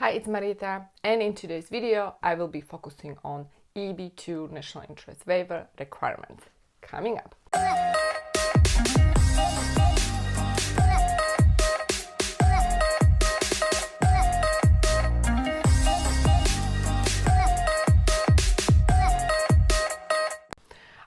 Hi, it's Marieta, and in today's video I will be focusing on EB2 National Interest Waiver requirements coming up.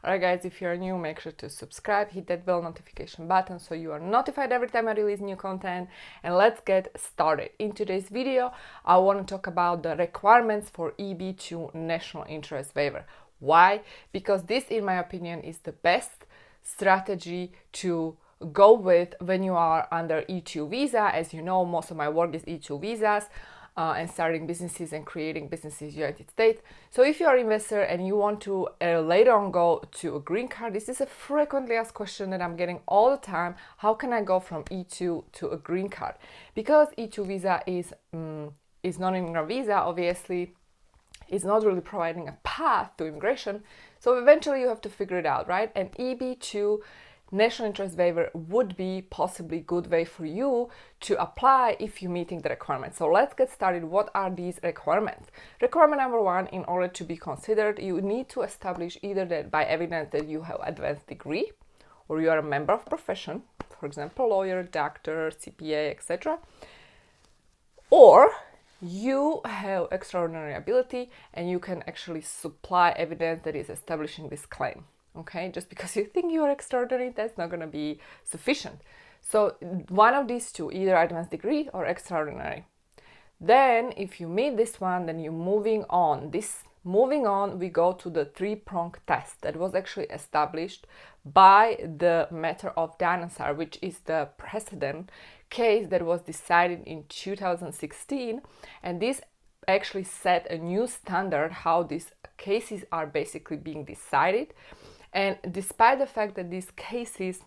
Alright guys, if you're new, make sure to subscribe, hit that bell notification button so you are notified every time I release new content, and let's get started. In today's video, I want to talk about the requirements for EB2 National Interest Waiver. Why? Because this, in my opinion, is the best strategy to go with when you are under E2 visa. As you know, most of my work is E2 visas. And starting businesses and creating businesses in the United States. So if you are an investor and you want to later on go to a green card, this is a frequently asked question that I'm getting all the time. How can I go from E2 to a green card? Because E2 visa is non-immigrant visa, obviously, it's not really providing a path to immigration. So eventually you have to figure it out, right? And EB2 National Interest Waiver would be possibly a good way for you to apply if you're meeting the requirements. So let's get started. What are these requirements? Requirement number one, in order to be considered, you need to establish either that by evidence that you have advanced degree or you are a member of profession, for example, lawyer, doctor, CPA, etc. Or you have extraordinary ability and you can actually supply evidence that is establishing this claim. Okay, just because you think you are extraordinary, that's not going to be sufficient. So one of these two, either advanced degree or extraordinary. Then if you meet this one, then you're moving on. Moving on, we go to the three-prong test that was actually established by the matter of Dinosaur, which is the precedent case that was decided in 2016. And this actually set a new standard how these cases are basically being decided. And despite the fact that these cases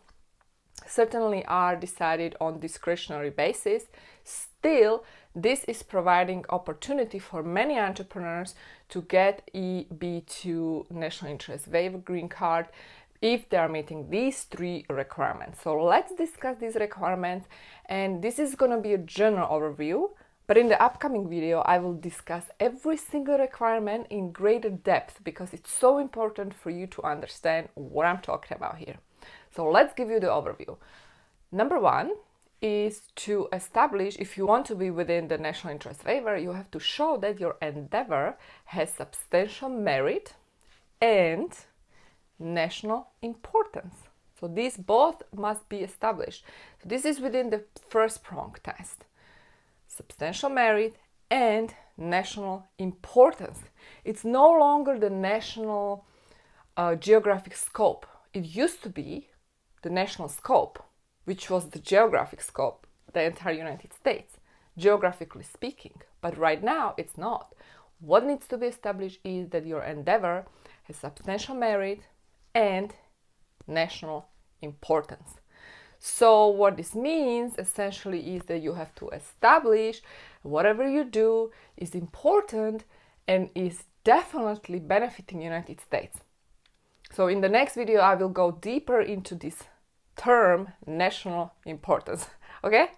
certainly are decided on discretionary basis, still this is providing opportunity for many entrepreneurs to get EB2 National Interest Waiver green card if they are meeting these three requirements. So let's discuss these requirements, and this is going to be a general overview. But in the upcoming video, I will discuss every single requirement in greater depth because it's so important for you to understand what I'm talking about here. So let's give you the overview. Number one is to establish, if you want to be within the national interest waiver, you have to show that your endeavor has substantial merit and national importance. So these both must be established. So this is within the first prong test. Substantial merit and national importance. It's no longer the national geographic scope. It used to be the national scope, which was the geographic scope, the entire United States, geographically speaking. But right now, it's not. What needs to be established is that your endeavor has substantial merit and national importance. So what this means essentially is that you have to establish whatever you do is important and is definitely benefiting the United States. So in the next video, I will go deeper into this term, national importance. Okay?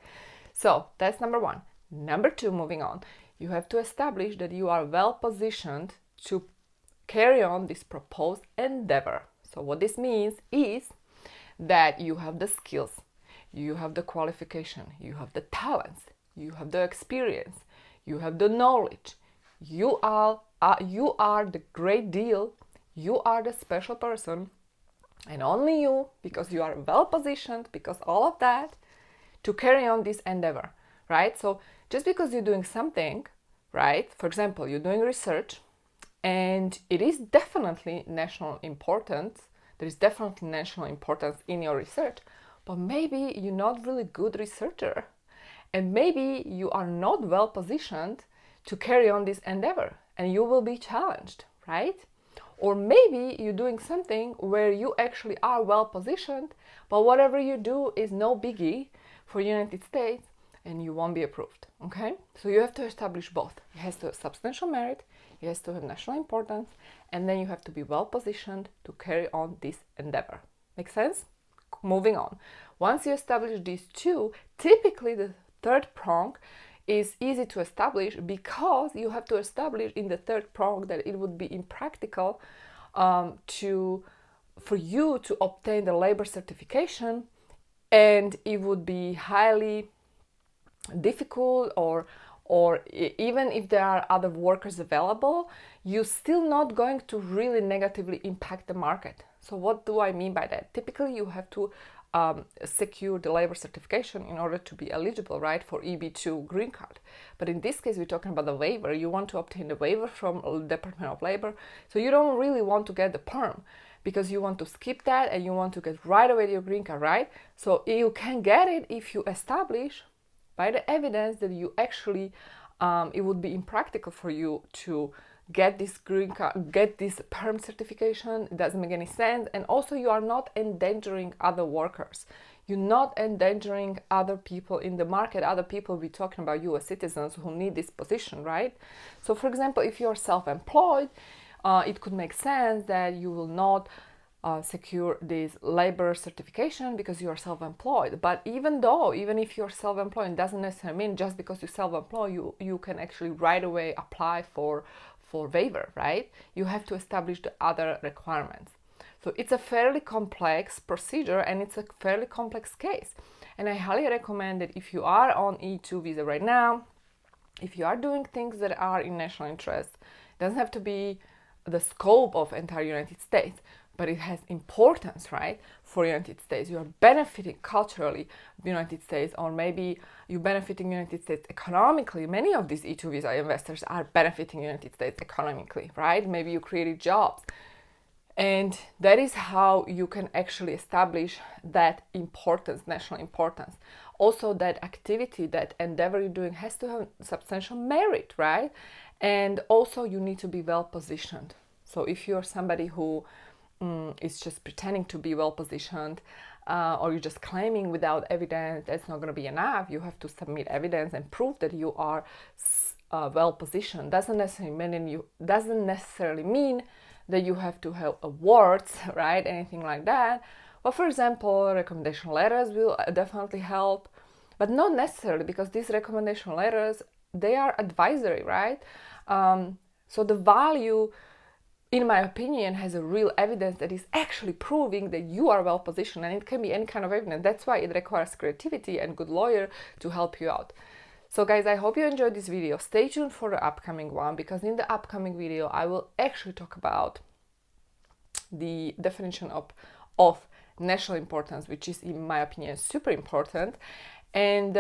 So that's number one. Number two, moving on, you have to establish that you are well positioned to carry on this proposed endeavor. So what this means is that you have the skills, you have the qualification, you have the talents, you have the experience, you have the knowledge, you are the great deal, you are the special person, and only you, because you are well positioned, because all of that, to carry on this endeavor, right? So just because you're doing something, right? For example, you're doing research, and it is definitely national importance. There is definitely national importance in your research, but maybe you're not really good researcher, and maybe you are not well positioned to carry on this endeavor, and you will be challenged, right? Or maybe you're doing something where you actually are well positioned, but whatever you do is no biggie for the United States, and you won't be approved, okay? So you have to establish both. It has to have substantial merit, it has to have national importance, and then you have to be well positioned to carry on this endeavor. Make sense? Moving on. Once you establish these two, typically the third prong is easy to establish because you have to establish in the third prong that it would be impractical for you to obtain the labor certification, and it would be highly difficult, or even if there are other workers available, you're still not going to really negatively impact the market. So what do I mean by that? Typically, you have to secure the labor certification in order to be eligible, right, for EB2 green card. But in this case, we're talking about the waiver. You want to obtain the waiver from the Department of Labor. So you don't really want to get the perm because you want to skip that and you want to get right away your green card, right? So you can get it if you establish by the evidence that you actually, it would be impractical for you to get this green card, get this perm certification. It doesn't make any sense. And also you are not endangering other workers. You're not endangering other people in the market, other people, we're talking about US citizens who need this position, right? So for example, if you're self-employed, it could make sense that you will not secure this labor certification because you are self-employed. But even if you're self-employed, it doesn't necessarily mean just because you're self-employed, you can actually right away apply for waiver, right? You have to establish the other requirements. So it's a fairly complex procedure and it's a fairly complex case. And I highly recommend that if you are on E2 visa right now, if you are doing things that are in national interest, it doesn't have to be the scope of entire United States, but it has importance, right, for United States. You are benefiting culturally the United States, or maybe you're benefiting United States economically. Many of these E2 visa investors are benefiting United States economically, right? Maybe you created jobs. And that is how you can actually establish that importance, national importance. Also, that activity, that endeavor you're doing has to have substantial merit, right? And also you need to be well positioned. So if you're somebody who is just pretending to be well positioned, or you're just claiming without evidence, that's not going to be enough. You have to submit evidence and prove that you are well positioned. Doesn't necessarily mean that you have to have awards, right? Anything like that. Well, for example, recommendation letters will definitely help, but not necessarily, because these recommendation letters, they are advisory, right? So the value, in my opinion, has a real evidence that is actually proving that you are well positioned, and it can be any kind of evidence. That's why it requires creativity and good lawyer to help you out. So guys, I hope you enjoyed this video. Stay tuned for the upcoming one, because in the upcoming video, I will actually talk about the definition of national importance, which is, in my opinion, super important. And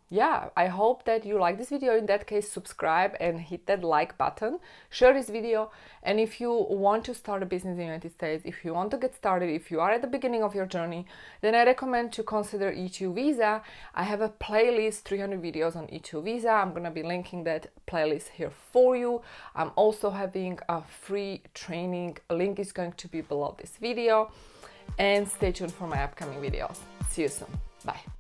yeah, I hope that you like this video. In that case, subscribe and hit that like button, share this video. And if you want to start a business in the United States, if you want to get started, if you are at the beginning of your journey, then I recommend to consider E2 visa. I have a playlist, 300 videos on E2 visa. I'm going to be linking that playlist here for you. I'm also having a free training. A link is going to be below this video. And stay tuned for my upcoming videos. See you soon. Bye.